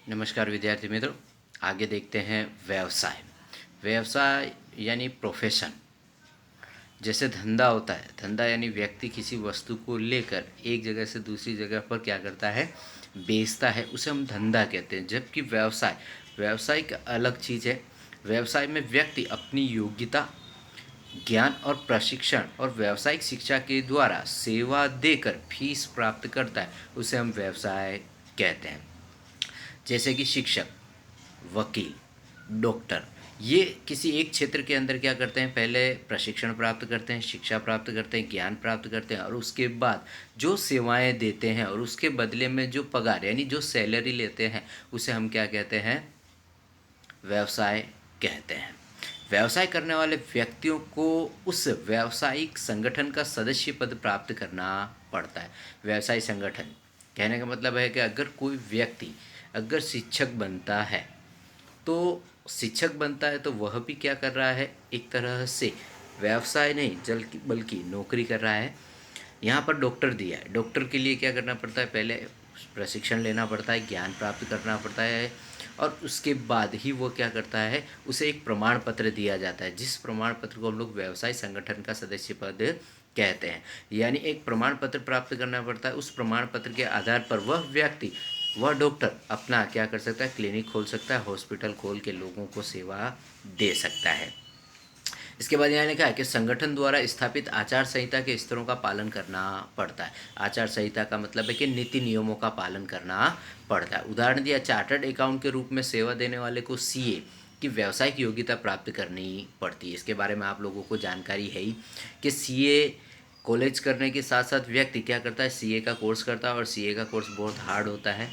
नमस्कार विद्यार्थी मित्रों। आगे देखते हैं व्यवसाय। व्यवसाय यानी प्रोफेशन। जैसे धंधा होता है, धंधा यानी व्यक्ति किसी वस्तु को लेकर एक जगह से दूसरी जगह पर क्या करता है, बेचता है, उसे हम धंधा कहते हैं। जबकि व्यवसाय, व्यवसाय एक अलग चीज़ है। व्यवसाय में व्यक्ति अपनी योग्यता, ज्ञान और प्रशिक्षण और व्यावसायिक शिक्षा के द्वारा सेवा देकर फीस प्राप्त करता है, उसे हम व्यवसाय कहते हैं। जैसे कि शिक्षक, वकील, डॉक्टर, ये किसी एक क्षेत्र के अंदर क्या करते हैं, पहले प्रशिक्षण प्राप्त करते हैं, शिक्षा प्राप्त करते हैं, ज्ञान प्राप्त करते हैं और उसके बाद जो सेवाएं देते हैं और उसके बदले में जो पगार यानी जो सैलरी लेते हैं, उसे हम क्या कहते हैं, व्यवसाय कहते हैं। व्यवसाय करने वाले व्यक्तियों को उस व्यावसायिक संगठन का सदस्य पद प्राप्त करना पड़ता है। व्यवसाय संगठन कहने का मतलब है कि अगर कोई व्यक्ति अगर शिक्षक बनता है तो तो वह भी क्या कर रहा है, एक तरह से व्यवसाय नहीं बल्कि नौकरी कर रहा है। यहाँ पर डॉक्टर दिया है, डॉक्टर के लिए क्या करना पड़ता है, पहले प्रशिक्षण लेना पड़ता है, ज्ञान प्राप्त करना पड़ता है और उसके बाद ही वो क्या करता है, उसे एक प्रमाण पत्र दिया जाता है, जिस प्रमाण पत्र को हम लोग व्यवसाय संगठन का सदस्य पद कहते हैं। यानी एक प्रमाण पत्र प्राप्त करना पड़ता है। उस प्रमाण पत्र के आधार पर वह व्यक्ति, वह डॉक्टर अपना क्या कर सकता है, क्लिनिक खोल सकता है, हॉस्पिटल खोल के लोगों को सेवा दे सकता है। इसके बाद यहाँ लिखा है कि संगठन द्वारा स्थापित आचार संहिता के स्तरों का पालन करना पड़ता है। आचार संहिता का मतलब है कि नीति नियमों का पालन करना पड़ता है। उदाहरण दिया, चार्टर्ड अकाउंट के रूप में सेवा देने वाले को सीए की व्यावसायिक योग्यता प्राप्त करनी पड़ती है। इसके बारे में आप लोगों को जानकारी है ही कि सीए कॉलेज करने के साथ साथ व्यक्ति क्या करता है, सीए का कोर्स करता है और सीए का कोर्स बहुत हार्ड होता है,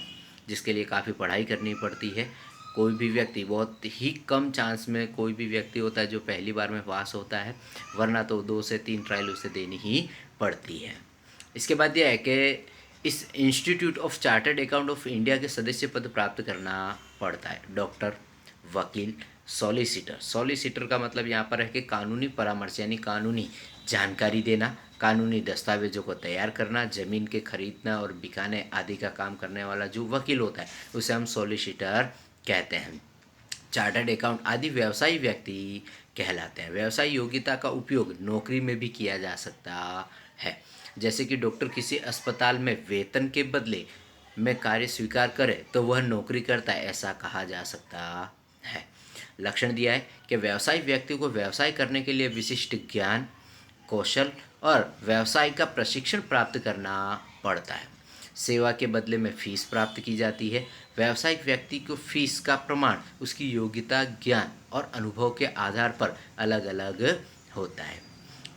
जिसके लिए काफ़ी पढ़ाई करनी पड़ती है। कोई भी व्यक्ति, बहुत ही कम चांस में कोई भी व्यक्ति होता है जो पहली बार में पास होता है, वरना तो 2 से 3 ट्रायल उसे देनी ही पड़ती है। इसके बाद यह है कि इस institute of chartered account of India के सदस्य पद प्राप्त करना पड़ता है। डॉक्टर, वकील, सॉलिसिटर। सॉलिसिटर का मतलब यहाँ पर है कि कानूनी परामर्श यानी कानूनी जानकारी देना, कानूनी दस्तावेजों को तैयार करना, ज़मीन के खरीदना और बिकाने आदि का काम करने वाला जो वकील होता है, उसे हम सॉलिसिटर कहते हैं। चार्टर्ड अकाउंट आदि व्यवसायी व्यक्ति कहलाते हैं। व्यवसाय योग्यता का उपयोग नौकरी में भी किया जा सकता है। जैसे कि डॉक्टर किसी अस्पताल में वेतन के बदले में कार्य स्वीकार करे तो वह नौकरी करता है, ऐसा कहा जा सकता है। लक्षण दिया है कि व्यवसायी व्यक्ति को व्यवसाय करने के लिए विशिष्ट ज्ञान, कौशल और व्यवसाय का प्रशिक्षण प्राप्त करना पड़ता है। सेवा के बदले में फीस प्राप्त की जाती है। व्यावसायिक व्यक्ति को फीस का प्रमाण उसकी योग्यता, ज्ञान और अनुभव के आधार पर अलग अलग होता है।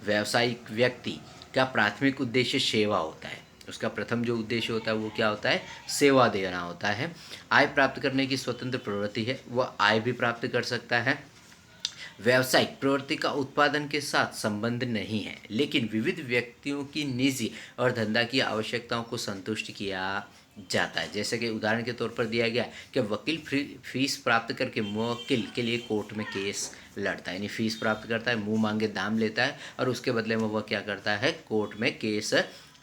व्यावसायिक व्यक्ति का प्राथमिक उद्देश्य सेवा होता है। उसका प्रथम जो उद्देश्य होता है वो क्या होता है, सेवा देना होता है। आय प्राप्त करने की स्वतंत्र प्रवृत्ति है, वह आय भी प्राप्त कर सकता है। व्यावसायिक प्रवृत्ति का उत्पादन के साथ संबंध नहीं है, लेकिन विविध व्यक्तियों की निजी और धंधा की आवश्यकताओं को संतुष्ट किया जाता है। जैसे कि उदाहरण के तौर पर दिया गया कि वकील फीस प्राप्त करके मुवक्किल के लिए कोर्ट में केस लड़ता है, यानी फीस प्राप्त करता है, मुंह मांगे दाम लेता है और उसके बदले में वह क्या करता है, कोर्ट में केस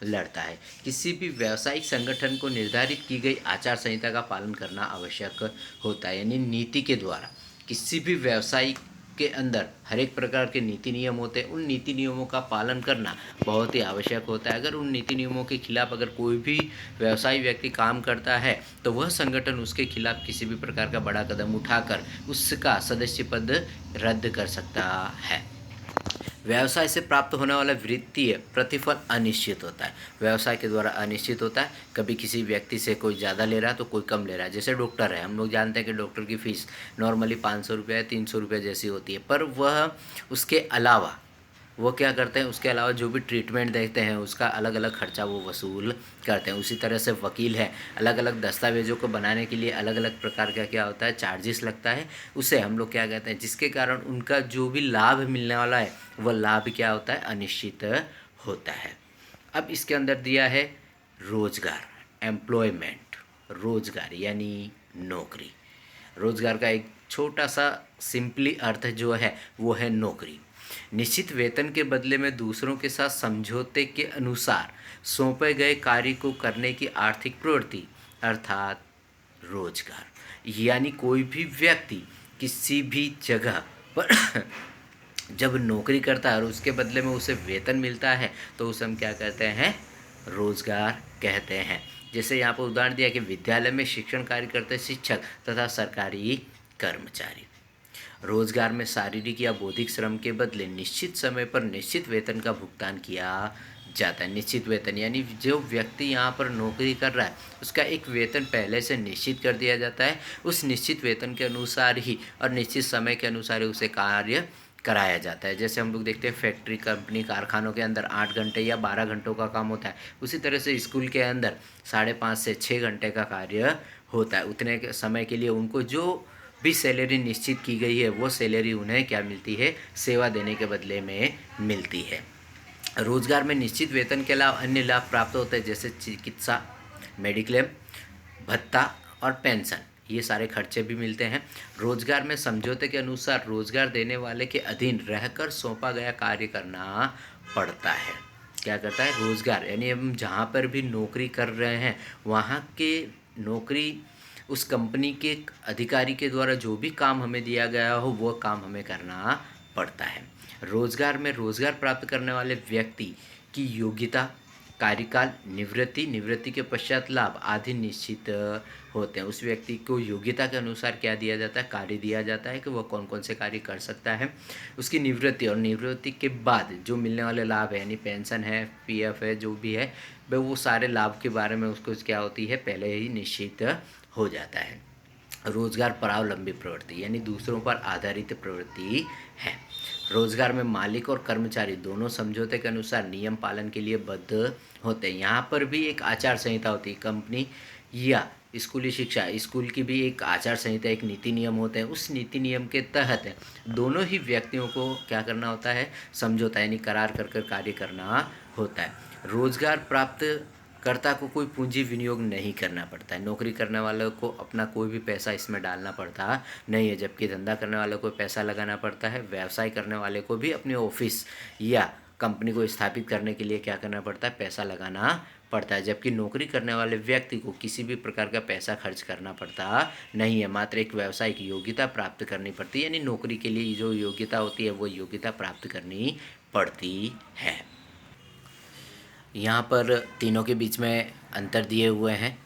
लड़ता है। किसी भी व्यावसायिक संगठन को निर्धारित की गई आचार संहिता का पालन करना आवश्यक होता है, यानी नीति के द्वारा किसी भी व्यवसायिक के अंदर हर एक प्रकार के नीति नियम होते हैं, उन नीति नियमों का पालन करना बहुत ही आवश्यक होता है। अगर उन नीति नियमों के खिलाफ अगर कोई भी व्यवसायी व्यक्ति काम करता है तो वह संगठन उसके खिलाफ किसी भी प्रकार का बड़ा कदम उठाकर उसका सदस्य पद रद्द कर सकता है। व्यवसाय से प्राप्त होने वाला वित्तीय प्रतिफल अनिश्चित होता है। व्यवसाय के द्वारा अनिश्चित होता है, कभी किसी व्यक्ति से कोई ज़्यादा ले रहा है तो कोई कम ले रहा है। जैसे डॉक्टर है, हम लोग जानते हैं कि डॉक्टर की फ़ीस नॉर्मली 500 रुपये या 300 रुपये जैसी होती है, पर वह उसके अलावा वो क्या करते हैं, उसके अलावा जो भी ट्रीटमेंट देते हैं उसका अलग अलग खर्चा वो वसूल करते हैं। उसी तरह से वकील है, अलग अलग दस्तावेज़ों को बनाने के लिए अलग अलग प्रकार का क्या होता है, चार्जेस लगता है, उसे हम लोग क्या कहते हैं, जिसके कारण उनका जो भी लाभ मिलने वाला है वह लाभ क्या होता है, अनिश्चित होता है। अब इसके अंदर दिया है रोजगार, एम्प्लॉयमेंट, रोजगार यानी नौकरी। रोजगार का एक छोटा सा सिंपली अर्थ जो है वो है नौकरी। निश्चित वेतन के बदले में दूसरों के साथ समझौते के अनुसार सौंपे गए कार्य को करने की आर्थिक प्रवृत्ति, अर्थात रोजगार यानी कोई भी व्यक्ति किसी भी जगह पर जब नौकरी करता है और उसके बदले में उसे वेतन मिलता है तो उसे हम क्या कहते हैं, रोजगार कहते हैं। जैसे यहाँ पर उदाहरण दिया कि विद्यालय में शिक्षण कार्य करते शिक्षक तथा सरकारी कर्मचारी। रोजगार में शारीरिक या बौद्धिक श्रम के बदले निश्चित समय पर निश्चित वेतन का भुगतान किया जाता है। निश्चित वेतन यानी जो व्यक्ति यहाँ पर नौकरी कर रहा है उसका एक वेतन पहले से निश्चित कर दिया जाता है। उस निश्चित वेतन के अनुसार ही और निश्चित समय के अनुसार ही उसे कार्य कराया जाता है। जैसे हम लोग देखते हैं फैक्ट्री, कंपनी, कारखानों के अंदर 8 घंटे या 12 घंटों का काम होता है। उसी तरह से स्कूल के अंदर 5.5 से 6 घंटे का कार्य होता है। उतने समय के लिए उनको जो भी सैलरी निश्चित की गई है वो सैलरी उन्हें क्या मिलती है, सेवा देने के बदले में मिलती है। रोजगार में निश्चित वेतन के अलावा अन्य लाभ प्राप्त होते हैं जैसे चिकित्सा, मेडिक्लेम, भत्ता और पेंशन, ये सारे खर्चे भी मिलते हैं। रोजगार में समझौते के अनुसार रोजगार देने वाले के अधीन रहकर सौंपा गया कार्य करना पड़ता है। क्या करता है, रोजगार यानी हम जहाँ पर भी नौकरी कर रहे हैं वहाँ के नौकरी उस कंपनी के अधिकारी के द्वारा जो भी काम हमें दिया गया हो वो काम हमें करना पड़ता है। रोजगार में रोजगार प्राप्त करने वाले व्यक्ति की योग्यता, कार्यकाल, निवृत्ति के पश्चात लाभ आदि निश्चित होते हैं। उस व्यक्ति को योग्यता के अनुसार क्या दिया जाता है, कार्य दिया जाता है कि वह कौन कौन से कार्य कर सकता है। उसकी निवृत्ति और निवृत्ति के बाद जो मिलने वाले लाभ है यानी पेंशन है, पीएफ है, जो भी है वह वो सारे लाभ के बारे में उसको क्या होती है, पहले ही निश्चित हो जाता है। रोजगार परावलंबी प्रवृत्ति यानी दूसरों पर आधारित प्रवृत्ति है। रोजगार में मालिक और कर्मचारी दोनों समझौते के अनुसार नियम पालन के लिए बद्ध होते हैं। यहाँ पर भी एक आचार संहिता होती है। कंपनी या स्कूली शिक्षा, स्कूल की भी एक आचार संहिता, एक नीति नियम होते हैं। उस नीति नियम के तहत दोनों ही व्यक्तियों को क्या करना होता है, समझौता यानी करार कर कर कार्य करना होता है। रोजगार प्राप्त कर्ता को कोई पूंजी विनियोग नहीं करना पड़ता है। नौकरी करने वालों को अपना कोई भी पैसा इसमें डालना पड़ता नहीं है, जबकि धंधा करने वालों को पैसा लगाना पड़ता है। व्यवसाय करने वाले को भी अपने ऑफिस या कंपनी को स्थापित करने के लिए क्या करना पड़ता है, पैसा लगाना पड़ता है। जबकि नौकरी करने वाले व्यक्ति को किसी भी प्रकार का पैसा खर्च करना पड़ता नहीं है, मात्र एक व्यावसायिक योग्यता प्राप्त करनी पड़ती है। यानी नौकरी के लिए जो योग्यता होती है वो योग्यता प्राप्त करनी पड़ती है। यहाँ पर तीनों के बीच में अंतर दिए हुए हैं,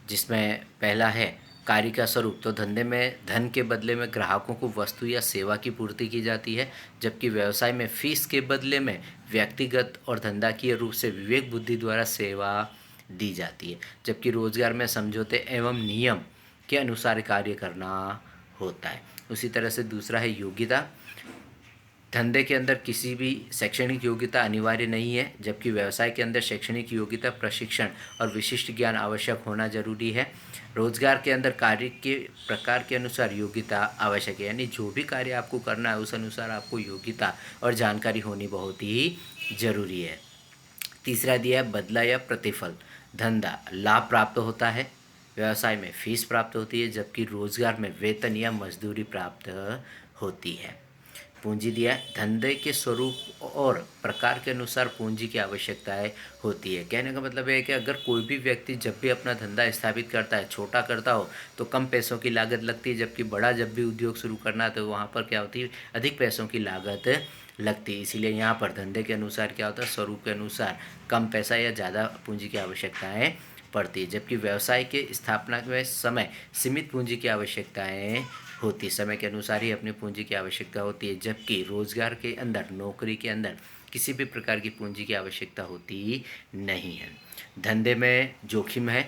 जिसमें पहला है कार्य का स्वरूप। तो धंधे में धन के बदले में ग्राहकों को वस्तु या सेवा की पूर्ति की जाती है, जबकि व्यवसाय में फीस के बदले में व्यक्तिगत और धंधाकीय रूप से विवेक बुद्धि द्वारा सेवा दी जाती है। जबकि रोजगार में समझौते एवं नियम के अनुसार कार्य करना होता है। उसी तरह से दूसरा है योग्यता। धंधे के अंदर किसी भी शैक्षणिक योग्यता अनिवार्य नहीं है, जबकि व्यवसाय के अंदर शैक्षणिक योग्यता, प्रशिक्षण और विशिष्ट ज्ञान आवश्यक होना जरूरी है। रोजगार के अंदर कार्य के प्रकार के अनुसार योग्यता आवश्यक है, यानी जो भी कार्य आपको करना है उस अनुसार आपको योग्यता और जानकारी होनी बहुत ही जरूरी है। तीसरा दिया है बदला या प्रतिफल। धंधा लाभ प्राप्त होता है, व्यवसाय में फीस प्राप्त होती है, जबकि रोजगार में वेतन या मजदूरी प्राप्त होती है। पूंजी दिया है, धंधे के स्वरूप और प्रकार के अनुसार पूंजी की आवश्यकताएं होती है। कहने का मतलब है कि अगर कोई भी व्यक्ति जब भी अपना धंधा स्थापित करता है, छोटा करता हो तो कम पैसों की लागत लगती है, जबकि बड़ा जब भी उद्योग शुरू करना है तो वहाँ पर क्या होती है, अधिक पैसों की लागत लगती है। इसीलिए यहाँ पर धंधे के अनुसार क्या होता है, स्वरूप के अनुसार कम पैसा या ज़्यादा पूंजी की आवश्यकताएँ पड़ती है। जबकि व्यवसाय के स्थापना में समय सीमित पूंजी की आवश्यकताएँ होती, समय के अनुसार ही अपनी पूंजी की आवश्यकता होती है। जबकि रोजगार के अंदर, नौकरी के अंदर किसी भी प्रकार की पूंजी की आवश्यकता होती नहीं है। धंधे में जोखिम है।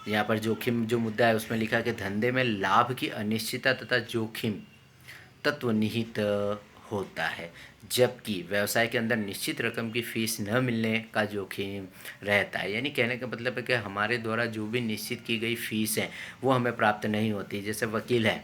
यहाँ पर जोखिम जो मुद्दा है उसमें लिखा है कि धंधे में लाभ की अनिश्चितता तथा जोखिम तत्व निहित होता है, जबकि व्यवसाय के अंदर निश्चित रकम की फीस न मिलने का जोखिम रहता है। यानी कहने का मतलब है कि हमारे द्वारा जो भी निश्चित की गई फीस है वो हमें प्राप्त नहीं होती। जैसे वकील है,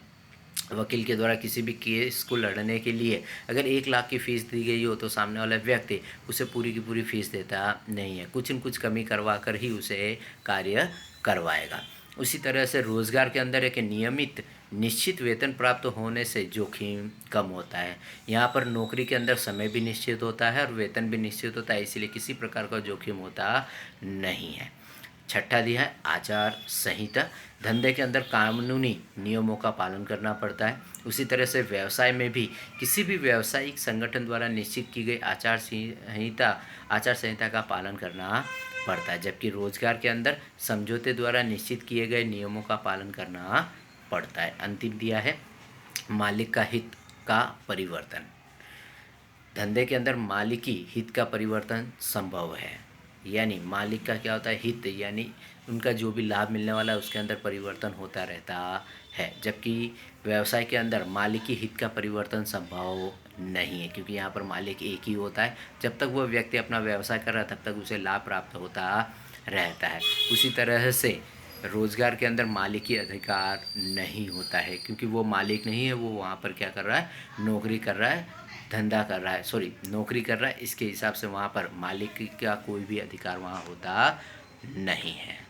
वकील के द्वारा किसी भी केस को लड़ने के लिए अगर 1 लाख की फ़ीस दी गई हो तो सामने वाला व्यक्ति उसे पूरी की पूरी फीस देता नहीं है, कुछ न कुछ कमी करवा कर ही उसे कार्य करवाएगा। उसी तरह से रोजगार के अंदर एक नियमित निश्चित वेतन प्राप्त होने से जोखिम कम होता है। यहाँ पर नौकरी के अंदर समय भी निश्चित होता है और वेतन भी निश्चित होता है, इसीलिए किसी प्रकार का जोखिम होता नहीं है। छठा दिया है आचार संहिता। धंधे के अंदर कानूनी नियमों का पालन करना पड़ता है। उसी तरह से व्यवसाय में भी किसी भी व्यावसायिक संगठन द्वारा निश्चित की गई आचार संहिता का पालन करना पड़ता है। जबकि रोजगार के अंदर समझौते द्वारा निश्चित किए गए नियमों का पालन करना पड़ता है। अंतिम दिया है मालिक का हित का परिवर्तन। धंधे के अंदर मालिकी हित का परिवर्तन संभव है, यानी मालिक का क्या होता है हित, यानी उनका जो भी लाभ मिलने वाला है उसके अंदर परिवर्तन होता रहता है। जबकि व्यवसाय के अंदर मालिकी हित का परिवर्तन संभव नहीं है, क्योंकि यहाँ पर मालिक एक ही होता है। जब तक वह व्यक्ति अपना व्यवसाय कर रहा है तब तक उसे लाभ प्राप्त होता रहता है। उसी तरह से रोजगार के अंदर मालिकी अधिकार नहीं होता है, क्योंकि वो मालिक नहीं है, वो वहाँ पर क्या कर रहा है, नौकरी कर रहा है, धंधा कर रहा है, नौकरी कर रहा है। इसके हिसाब से वहाँ पर मालिक का कोई भी अधिकार वहाँ होता नहीं है।